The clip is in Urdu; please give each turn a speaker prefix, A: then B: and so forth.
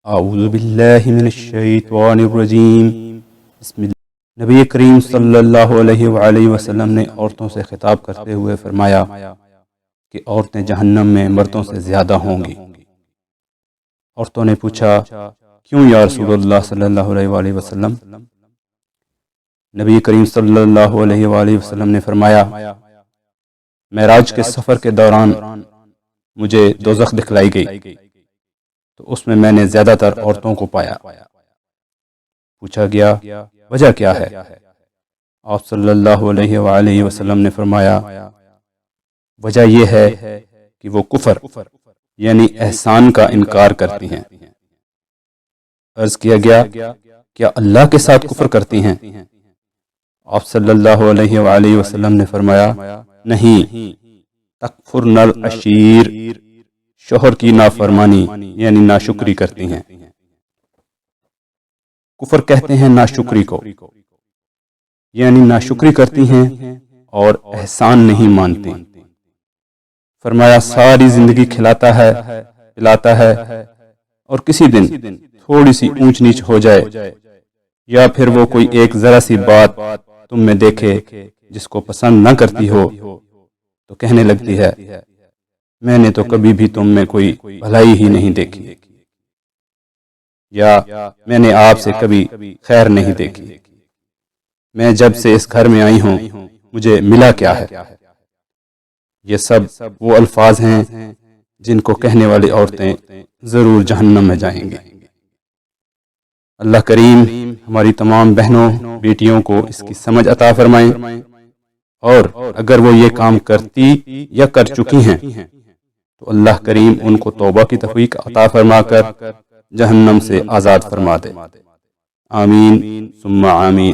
A: اعوذ باللہ من الشیطان الرجیم بسم اللہ نبی کریم صلی اللہ علیہ وآلہ وسلم نے عورتوں سے خطاب کرتے ہوئے فرمایا کہ عورتیں جہنم میں مردوں سے زیادہ ہوں گی۔ عورتوں نے پوچھا کیوں یا رسول اللہ صلی اللہ علیہ وآلہ وسلم؟ نبی کریم صلی اللہ علیہ وآلہ وسلم نے فرمایا معراج کے سفر کے دوران مجھے دوزخ دکھلائی گئی تو اس میں نے زیادہ تر عورتوں کو پایا۔ پوچھا گیا وجہ کیا ہے؟ آپ صلی اللہ علیہ وآلہ وسلم نے فرمایا وجہ یہ ہے کہ وہ کفر یعنی احسان کا انکار کرتی ہیں۔ عرض کیا گیا کیا اللہ کے ساتھ کفر کرتی ہیں؟ آپ صلی اللہ علیہ وآلہ وسلم نے فرمایا نہیں، تکفرن العشیر، شوہر کی نافرمانی یعنی ناشکری کرتی ہیں۔ کفر کہتے ہیں ناشکری کو، یعنی ناشکری کرتی ہیں اور احسان نہیں مانتی۔ فرمایا ساری زندگی کھلاتا ہے پلاتا ہے اور کسی دن تھوڑی سی اونچ نیچ ہو جائے یا پھر وہ کوئی ایک ذرا سی بات تم میں دیکھے جس کو پسند نہ کرتی ہو تو کہنے لگتی ہے میں نے تو کبھی بھی تم میں کوئی بھلائی ہی نہیں دیکھی، یا میں نے آپ سے کبھی خیر نہیں دیکھی، میں جب سے اس گھر میں آئی ہوں مجھے ملا کیا ہے؟ یہ سب وہ الفاظ ہیں جن کو کہنے والی عورتیں ضرور جہنم میں جائیں گی۔ اللہ کریم ہماری تمام بہنوں بیٹیوں کو اس کی سمجھ عطا فرمائیں، اور اگر وہ یہ کام کرتی یا کر چکی ہیں تو اللہ کریم ان کو توبہ کی توفیق عطا فرما کر جہنم سے آزاد فرما دے۔ آمین ثم آمین۔